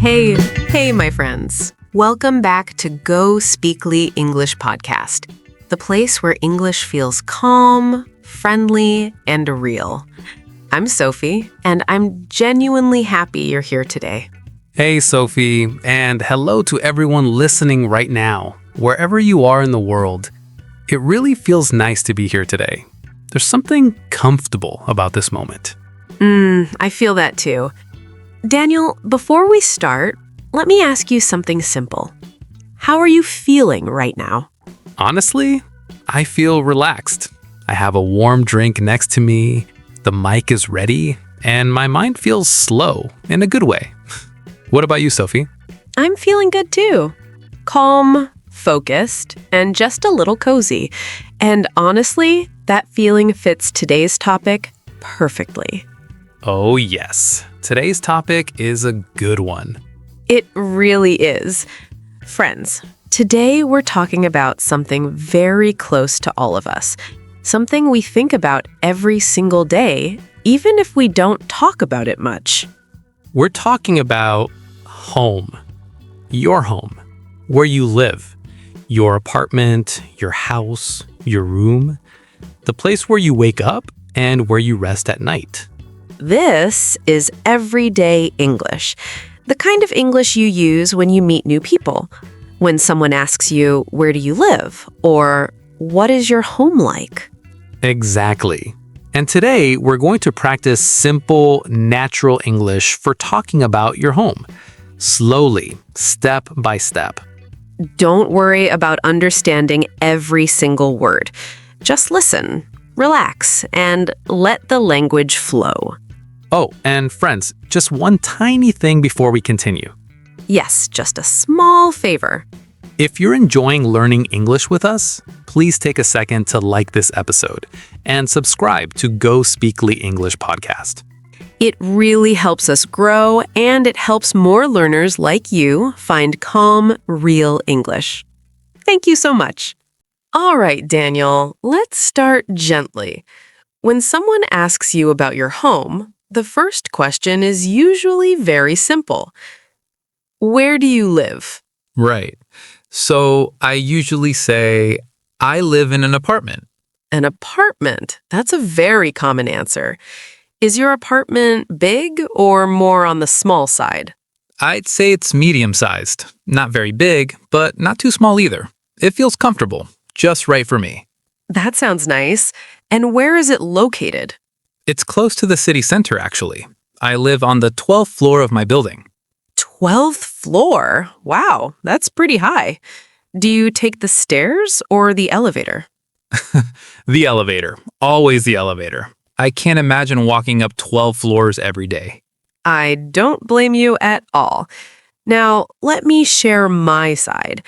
Hey, my friends. Welcome back to GoSpeakly English Podcast, the place where English feels calm, friendly, and real. I'm Sophie, and I'm genuinely happy you're here today. Hey, Sophie, and hello to everyone listening right now, wherever you are in the world. It really feels nice to be here today. There's something comfortable about this moment. I feel that too. Daniel, before we start, let me ask you something simple. How are you feeling right now? Honestly, I feel relaxed. I have a warm drink next to me, the mic is ready, and my mind feels slow in a good way. What about you, Sophie? I'm feeling good too. Calm, focused, and just a little cozy. And honestly, that feeling fits today's topic perfectly. Oh, yes. Today's topic is a good one. It really is. Friends, today we're talking about something very close to all of us. Something we think about every single day, even if we don't talk about it much. We're talking about home. Your home. Where you live. Your apartment, your house, your room. The place where you wake up and where you rest at night. This is everyday English, the kind of English you use when you meet new people. When someone asks you, where do you live? Or what is your home like? Exactly. And today, we're going to practice simple, natural English for talking about your home. Slowly, step by step. Don't worry about understanding every single word. Just listen, relax, and let the language flow. Oh, and friends, just one tiny thing before we continue. Yes, just a small favor. If you're enjoying learning English with us, please take a second to like this episode and subscribe to GoSpeakly English Podcast. It really helps us grow, and it helps more learners like you find calm, real English. Thank you so much. All right, Daniel, let's start gently. When someone asks you about your home, the first question is usually very simple. Where do you live? Right. So I usually say, I live in an apartment. An apartment. That's a very common answer. Is your apartment big or more on the small side? I'd say it's medium-sized. Not very big, but not too small either. It feels comfortable, just right for me. That sounds nice. And where is it located? It's close to the city center, actually. I live on the 12th floor of my building. 12th floor? Wow, that's pretty high. Do you take the stairs or the elevator? The elevator. Always the elevator. I can't imagine walking up 12 floors every day. I don't blame you at all. Now, let me share my side.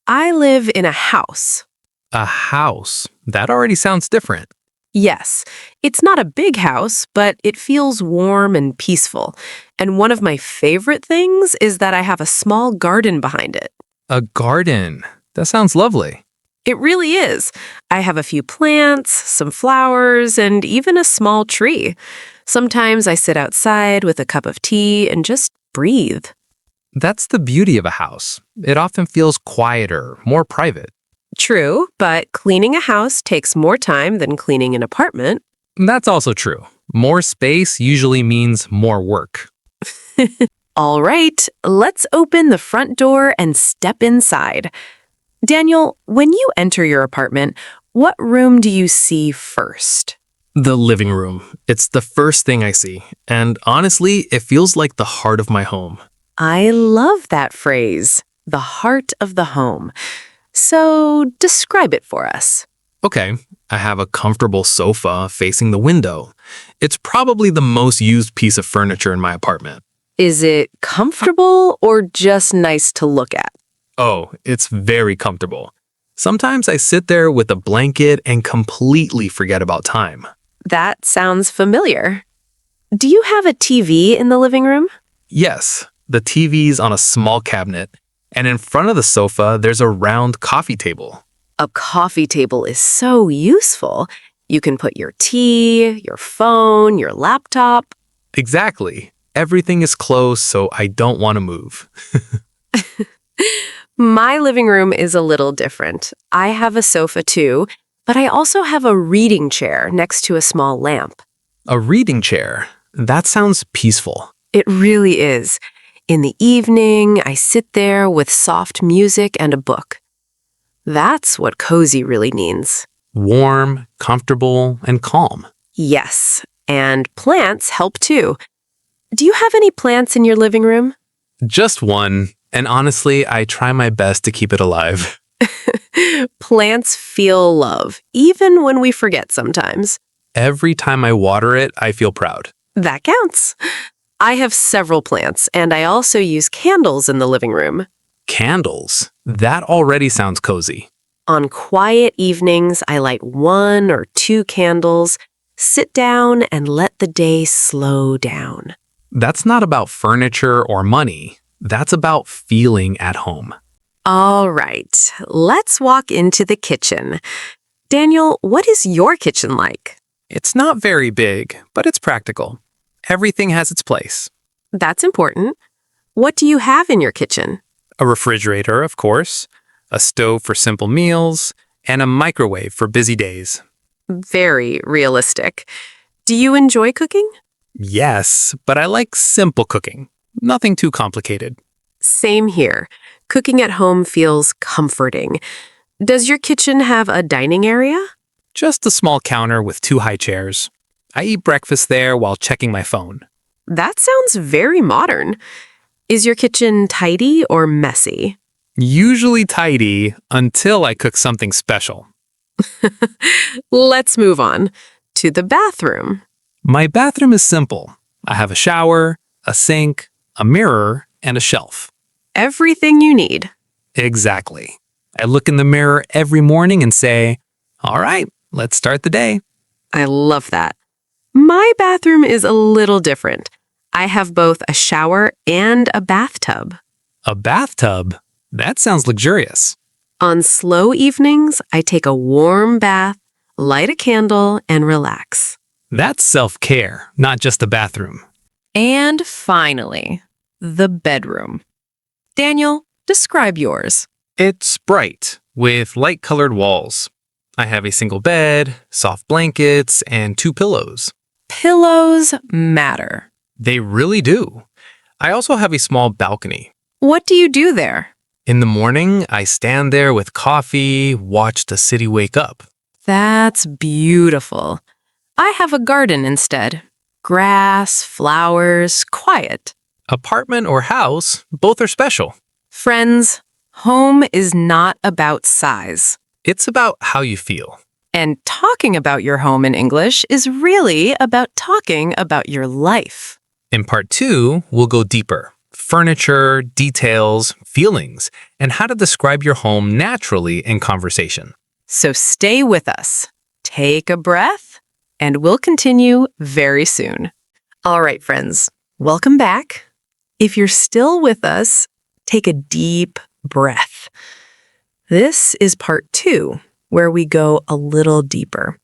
I live in a house. A house. That already sounds different. Yes, it's not a big house, but it feels warm and peaceful. And one of my favorite things is that I have a small garden behind it. A garden. That sounds lovely. It really is. I have a few plants, some flowers, and even a small tree. Sometimes I sit outside with a cup of tea and just breathe. That's the beauty of a house. It often feels quieter, more private. True, but cleaning a house takes more time than cleaning an apartment. That's also true. More space usually means more work. All right, let's open the front door and step inside. Daniel, when you enter your apartment, what room do you see first? The living room. It's the first thing I see. And honestly, it feels like the heart of my home. I love that phrase, the heart of the home. So describe it for us. Okay, I have a comfortable sofa facing the window. It's probably the most used piece of furniture in my apartment. Is it comfortable or just nice to look at? Oh, it's very comfortable. Sometimes I sit there with a blanket and completely forget about time. That sounds familiar. Do you have a TV in the living room? Yes, the TV's on a small cabinet, and in front of the sofa, there's a round coffee table. A coffee table is so useful. You can put your tea, your phone, your laptop. Exactly. Everything is close, so I don't want to move. My living room is a little different. I have a sofa too, but I also have a reading chair next to a small lamp. A reading chair. That sounds peaceful. It really is. In the evening, I sit there with soft music and a book. That's what cozy really means. Warm, comfortable, and calm. Yes, and plants help too. Do you have any plants in your living room? Just one, and honestly, I try my best to keep it alive. Plants feel love, even when we forget sometimes. Every time I water it, I feel proud. That counts. I have several plants, and I also use candles in the living room. Candles. That already sounds cozy. On quiet evenings, I light 1 or 2 candles, sit down, and let the day slow down. That's not about furniture or money. That's about feeling at home. All right, let's walk into the kitchen. Daniel, what is your kitchen like? It's not very big, but it's practical. Everything has its place. That's important. What do you have in your kitchen? A refrigerator, of course, a stove for simple meals, and a microwave for busy days. Very realistic. Do you enjoy cooking? Yes, but I like simple cooking. Nothing too complicated. Same here. Cooking at home feels comforting. Does your kitchen have a dining area? Just a small counter with 2 high chairs. I eat breakfast there while checking my phone. That sounds very modern. Is your kitchen tidy or messy? Usually tidy until I cook something special. Let's move on to the bathroom. My bathroom is simple. I have a shower, a sink, a mirror, and a shelf. Everything you need. Exactly. I look in the mirror every morning and say, all right, let's start the day. I love that. My bathroom is a little different. I have both a shower and a bathtub. A bathtub? That sounds luxurious. On slow evenings, I take a warm bath, light a candle, and relax. That's self-care, not just a bathroom. And finally, the bedroom. Daniel, describe yours. It's bright, with light-colored walls. I have a single bed, soft blankets, and 2 pillows. Pillows matter. They really do. I also have a small balcony. What do you do there? In the morning, I stand there with coffee, watch the city wake up. That's beautiful. I have a garden instead. Grass, flowers, quiet. Apartment or house, both are special. Friends, home is not about size. It's about how you feel. And talking about your home in English is really about talking about your life. In part 2, we'll go deeper. Furniture, details, feelings, and how to describe your home naturally in conversation. So stay with us. Take a breath, and we'll continue very soon. All right, friends, welcome back. If you're still with us, take a deep breath. This is part 2, where we go a little deeper.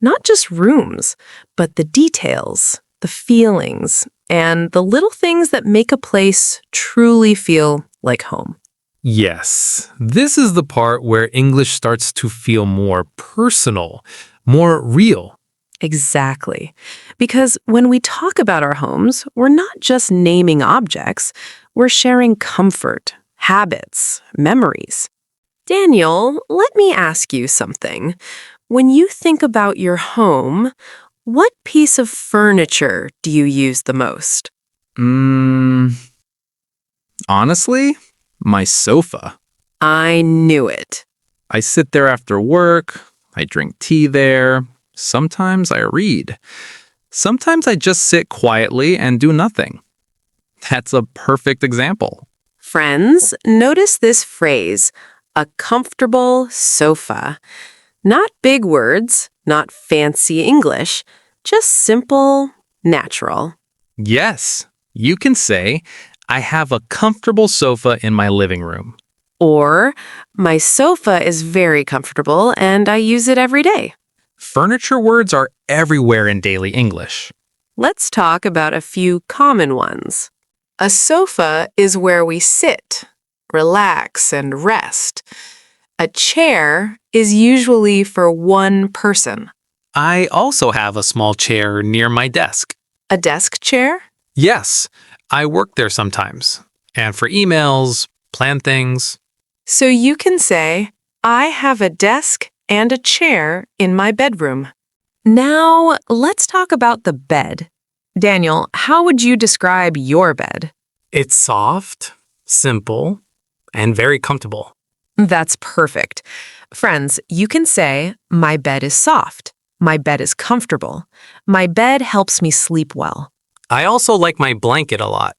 Not just rooms, but the details, the feelings, and the little things that make a place truly feel like home. Yes, this is the part where English starts to feel more personal, more real. Exactly. Because when we talk about our homes, we're not just naming objects, we're sharing comfort, habits, memories. Daniel, let me ask you something. When you think about your home, what piece of furniture do you use the most? Honestly, my sofa. I knew it. I sit there after work. I drink tea there. Sometimes I read. Sometimes I just sit quietly and do nothing. That's a perfect example. Friends, notice this phrase, a comfortable sofa. Not big words, not fancy English, just simple, natural. Yes, you can say, I have a comfortable sofa in my living room. Or, my sofa is very comfortable and I use it every day. Furniture words are everywhere in daily English. let's talk about a few common ones. A sofa is where we sit, relax, and rest. A chair is usually for one person. I also have a small chair near my desk. A desk chair? Yes, I work there sometimes. And for emails, plan things. So you can say, I have a desk and a chair in my bedroom. Now, let's talk about the bed. Daniel, how would you describe your bed? It's soft, simple, and very comfortable. That's perfect. Friends, you can say, my bed is soft. My bed is comfortable. My bed helps me sleep well. I also like my blanket a lot.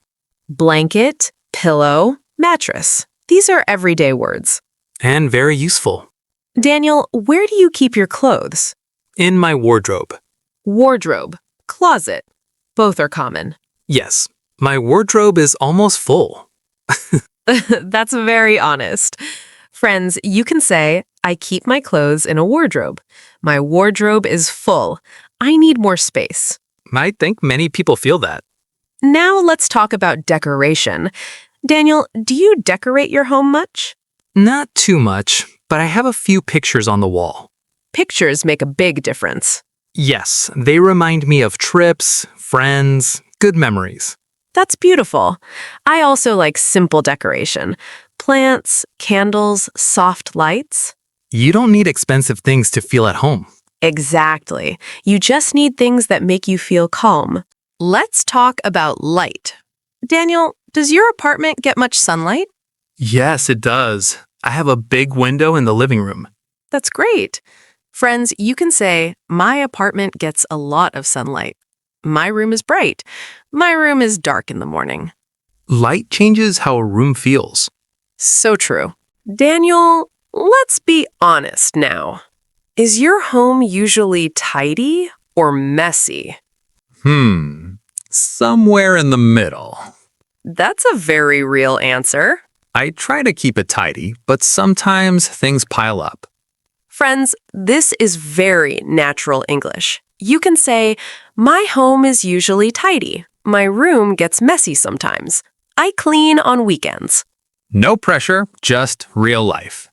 Blanket, pillow, mattress. These are everyday words. And very useful. Daniel, where do you keep your clothes? In my wardrobe. Wardrobe, closet. Both are common. Yes, my wardrobe is almost full. That's very honest. Friends, you can say, I keep my clothes in a wardrobe. My wardrobe is full. I need more space. I think many people feel that. Now let's talk about decoration. Daniel, do you decorate your home much? Not too much, but I have a few pictures on the wall. Pictures make a big difference. Yes, they remind me of trips, friends, good memories. That's beautiful. I also like simple decoration. Plants, candles, soft lights. You don't need expensive things to feel at home. Exactly. You just need things that make you feel calm. Let's talk about light. Daniel, does your apartment get much sunlight? Yes, it does. I have a big window in the living room. That's great. Friends, you can say, my apartment gets a lot of sunlight. My room is bright. My room is dark in the morning. Light changes how a room feels. So true. Daniel, let's be honest now. Is your home usually tidy or messy? Somewhere in the middle. That's a very real answer. I try to keep it tidy, but sometimes things pile up. Friends, this is very natural English. You can say, my home is usually tidy. My room gets messy sometimes. I clean on weekends. No pressure, just real life.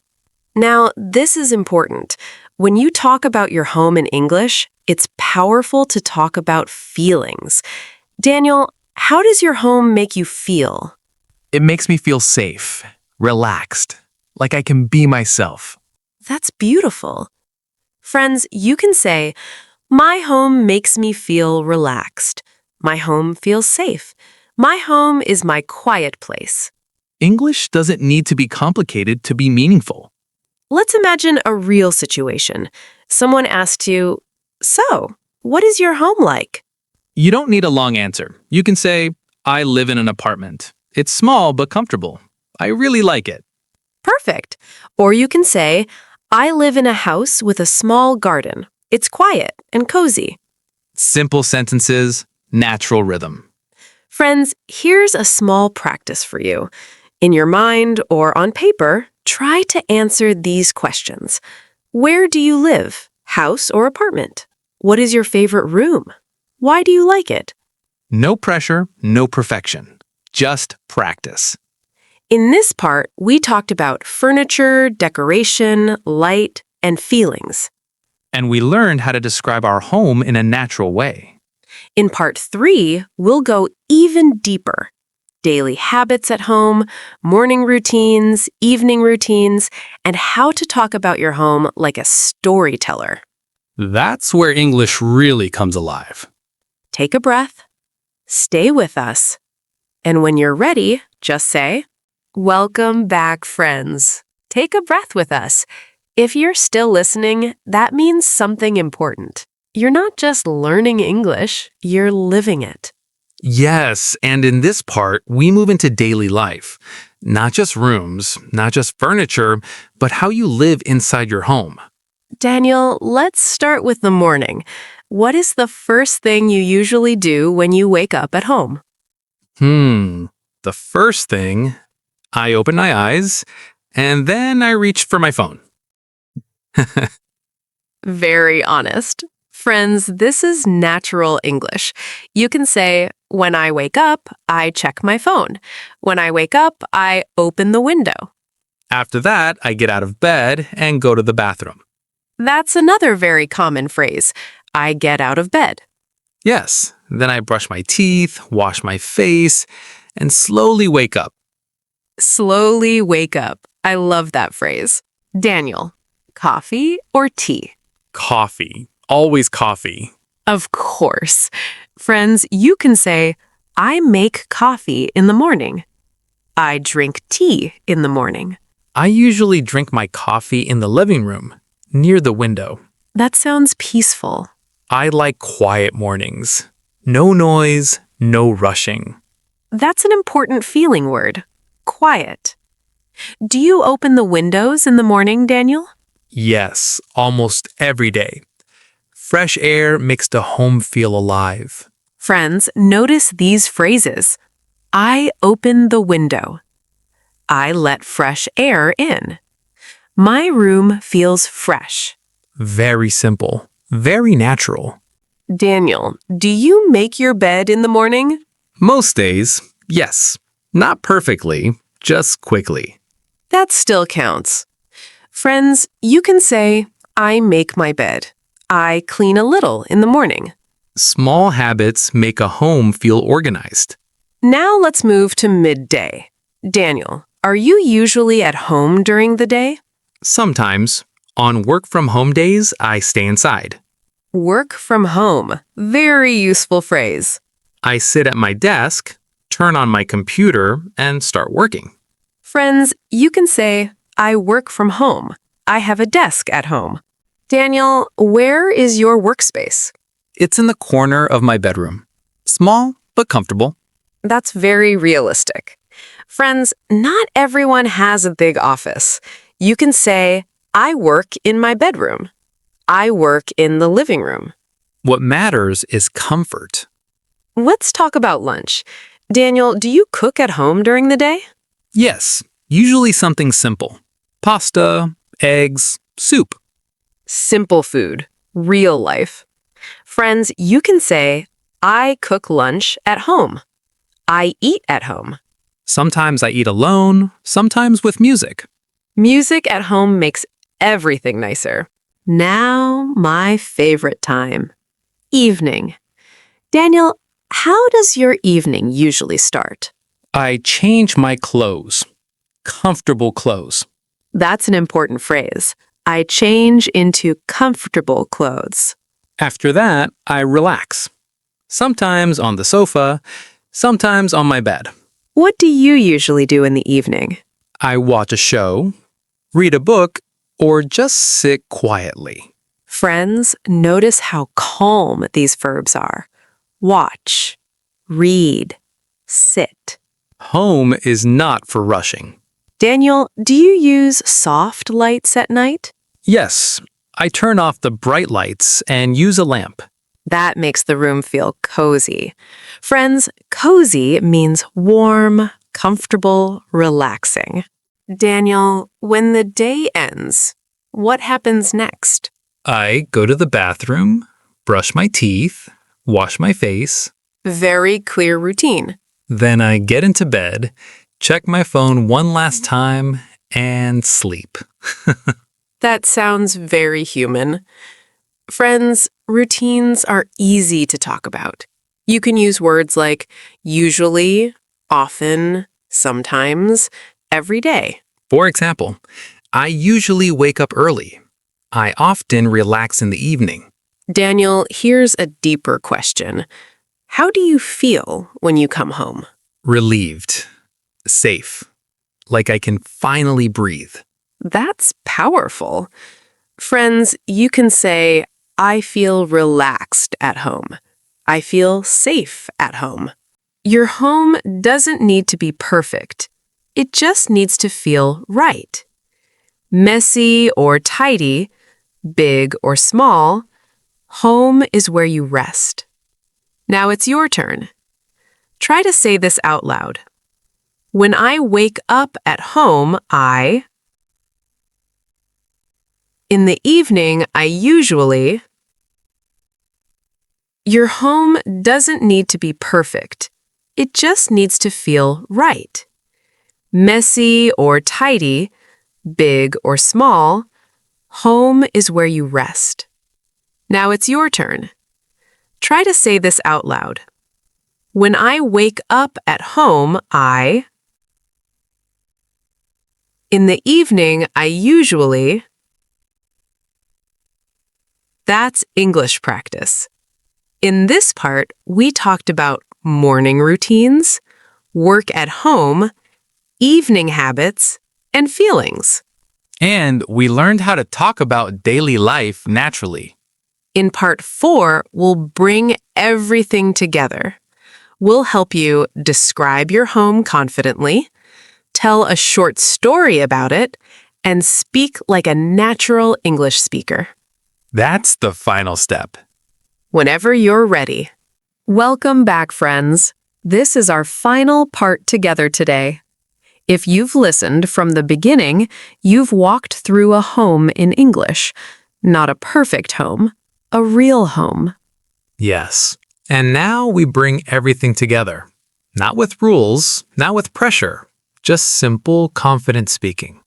Now, this is important. When you talk about your home in English, it's powerful to talk about feelings. Daniel, how does your home make you feel? It makes me feel safe, relaxed, like I can be myself. That's beautiful. Friends, you can say, my home makes me feel relaxed. My home feels safe. My home is my quiet place. English doesn't need to be complicated to be meaningful. Let's imagine a real situation. Someone asked you, so, what is your home like? You don't need a long answer. You can say, I live in an apartment. It's small but comfortable. I really like it. Perfect. Or you can say, I live in a house with a small garden. It's quiet and cozy. Simple sentences, natural rhythm. Friends, here's a small practice for you. In your mind or on paper, try to answer these questions. Where do you live? House or apartment? What is your favorite room? Why do you like it? No pressure, no perfection. Just practice. In this part, we talked about furniture, decoration, light, and feelings. And we learned how to describe our home in a natural way. In part 3, we'll go even deeper. Daily habits at home, morning routines, evening routines, and how to talk about your home like a storyteller. That's where English really comes alive. Take a breath, stay with us, and when you're ready, just say, welcome back, friends. Take a breath with us. If you're still listening, that means something important. You're not just learning English, you're living it. Yes, and in this part, we move into daily life. Not just rooms, not just furniture, but how you live inside your home. Daniel, let's start with the morning. What is the first thing you usually do when you wake up at home? The first thing, I open my eyes, and then I reach for my phone. Very honest. Friends, this is natural English. You can say, when I wake up, I check my phone. When I wake up, I open the window. After that, I get out of bed and go to the bathroom. That's another very common phrase. I get out of bed. Yes, then I brush my teeth, wash my face, and slowly wake up. Slowly wake up. I love that phrase. Daniel, coffee or tea? Coffee. Always coffee. Of course. Friends, you can say, I make coffee in the morning. I drink tea in the morning. I usually drink my coffee in the living room, near the window. That sounds peaceful. I like quiet mornings. No noise, no rushing. That's an important feeling word. Quiet. Do you open the windows in the morning, Daniel? Yes, almost every day. Fresh air makes the home feel alive. Friends, notice these phrases. I open the window. I let fresh air in. My room feels fresh. Very simple. Very natural. Daniel, do you make your bed in the morning? Most days, yes. Not perfectly, just quickly. That still counts. Friends, you can say, I make my bed. I clean a little in the morning. Small habits make a home feel organized. Now let's move to midday. Daniel, are you usually at home during the day? Sometimes, on work-from-home days, I stay inside. Work from home. Very useful phrase. I sit at my desk, turn on my computer, and start working. Friends, you can say, I work from home. I have a desk at home. Daniel, where is your workspace? It's in the corner of my bedroom. Small, but comfortable. That's very realistic. Friends, not everyone has a big office. You can say, I work in my bedroom. I work in the living room. What matters is comfort. Let's talk about lunch. Daniel, do you cook at home during the day? Yes, usually something simple. Pasta, eggs, soup. Simple food, real life. Friends, you can say, I cook lunch at home. I eat at home. Sometimes I eat alone, sometimes with music. Music at home makes everything nicer. Now, my favorite time. Evening. Daniel, how does your evening usually start? I change my clothes. Comfortable clothes. That's an important phrase. I change into comfortable clothes. After that, I relax. Sometimes on the sofa, sometimes on my bed. What do you usually do in the evening? I watch a show, read a book, or just sit quietly. Friends, notice how calm these verbs are. Watch, read, sit. Home is not for rushing. Daniel, do you use soft lights at night? Yes, I turn off the bright lights and use a lamp. That makes the room feel cozy. Friends, cozy means warm, comfortable, relaxing. Daniel, when the day ends, what happens next? I go to the bathroom, brush my teeth, wash my face. Very clear routine. Then I get into bed, check my phone one last time, and sleep. That sounds very human. Friends, routines are easy to talk about. You can use words like usually, often, sometimes, every day. For example, I usually wake up early. I often relax in the evening. Daniel, here's a deeper question. How do you feel when you come home? Relieved. Safe. Like I can finally breathe. That's powerful. Friends, you can say, I feel relaxed at home. I feel safe at home. Your home doesn't need to be perfect. It just needs to feel right. Messy or tidy, big or small, home is where you rest. Now it's your turn. Try to say this out loud. When I wake up at home, In the evening, I usually... Your home doesn't need to be perfect. It just needs to feel right. Messy or tidy, big or small, home is where you rest. Now it's your turn. Try to say this out loud. When I wake up at home, In the evening, I usually... That's English practice. In this part, we talked about morning routines, work at home, evening habits, and feelings. And we learned how to talk about daily life naturally. In part 4, we'll bring everything together. We'll help you describe your home confidently, tell a short story about it, and speak like a natural English speaker. That's the final step. Whenever you're ready. Welcome back, friends. This is our final part together today. If you've listened from the beginning, you've walked through a home in English. Not a perfect home, a real home. Yes. And now we bring everything together. Not with rules, not with pressure, just simple, confident speaking.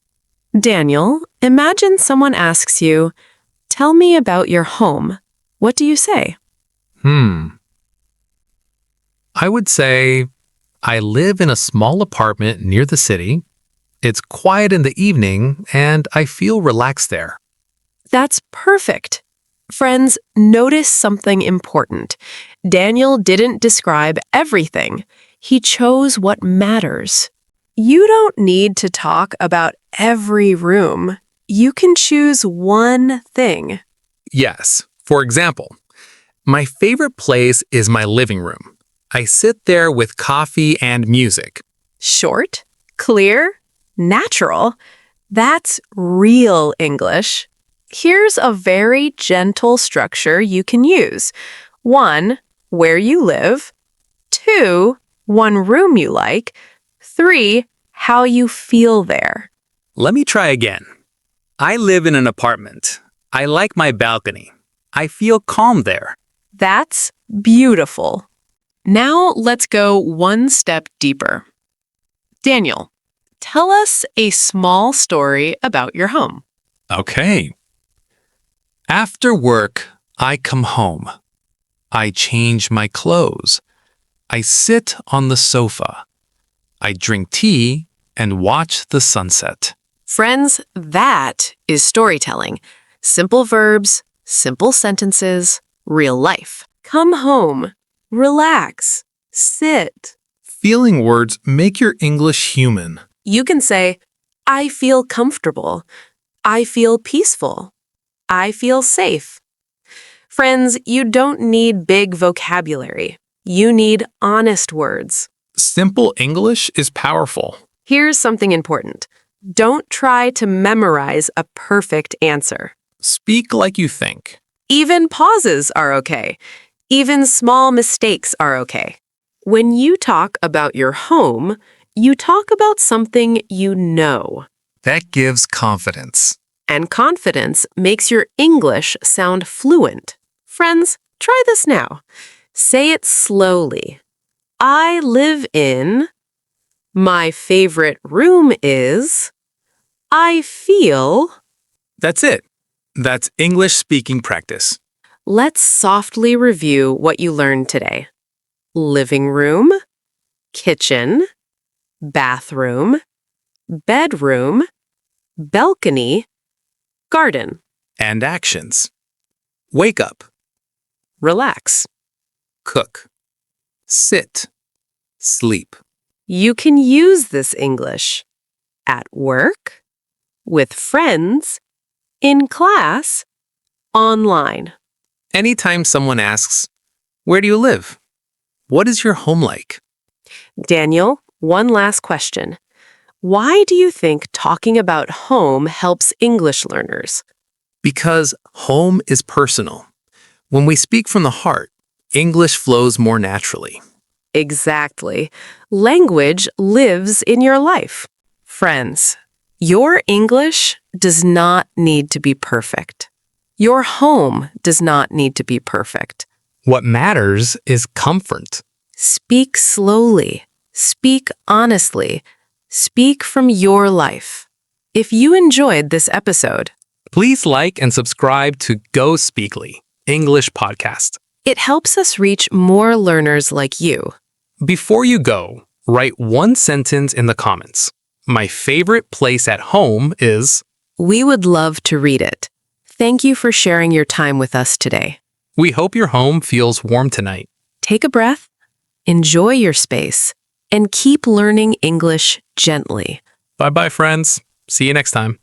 Daniel, imagine someone asks you, "Tell me about your home." What do you say? I would say, I live in a small apartment near the city. It's quiet in the evening, and I feel relaxed there. That's perfect. Friends, notice something important. Daniel didn't describe everything. He chose what matters. You don't need to talk about every room. You can choose one thing. Yes. For example, my favorite place is my living room. I sit there with coffee and music. Short, clear, natural. That's real English. Here's a very gentle structure you can use. 1, where you live. 2, one room you like. 3, how you feel there. Let me try again. I live in an apartment. I like my balcony. I feel calm there. That's beautiful. Now let's go one step deeper. Daniel, tell us a small story about your home. Okay. After work, I come home. I change my clothes. I sit on the sofa. I drink tea and watch the sunset. Friends, that is storytelling. Simple verbs, simple sentences, real life. Come home, relax, sit. Feeling words make your English human. You can say, I feel comfortable. I feel peaceful. I feel safe. Friends, you don't need big vocabulary. You need honest words. Simple English is powerful. Here's something important. Don't try to memorize a perfect answer. Speak like you think. Even pauses are okay. Even small mistakes are okay. When you talk about your home, you talk about something you know. That gives confidence. And confidence makes your English sound fluent. Friends, try this now. Say it slowly. I live in... My favorite room is... I feel... That's it. That's English speaking practice. Let's softly review what you learned today. Living room, kitchen, bathroom, bedroom, balcony, garden. And actions. Wake up. Relax. Cook. Sit. Sleep. You can use this English at work, with friends, in class, online. Anytime someone asks, where do you live? What is your home like? Daniel, one last question. Why do you think talking about home helps English learners? Because home is personal. When we speak from the heart, English flows more naturally. Exactly. Language lives in your life. Friends, your English does not need to be perfect. Your home does not need to be perfect. What matters is comfort. Speak slowly. Speak honestly. Speak from your life. If you enjoyed this episode, Please like and subscribe to GoSpeakly, English podcast. it helps us reach more learners like you. Before you go, write one sentence in the comments. My favorite place at home is... We would love to read it. Thank you for sharing your time with us today. We hope your home feels warm tonight. Take a breath, enjoy your space, and keep learning English gently. Bye-bye, friends. See you next time.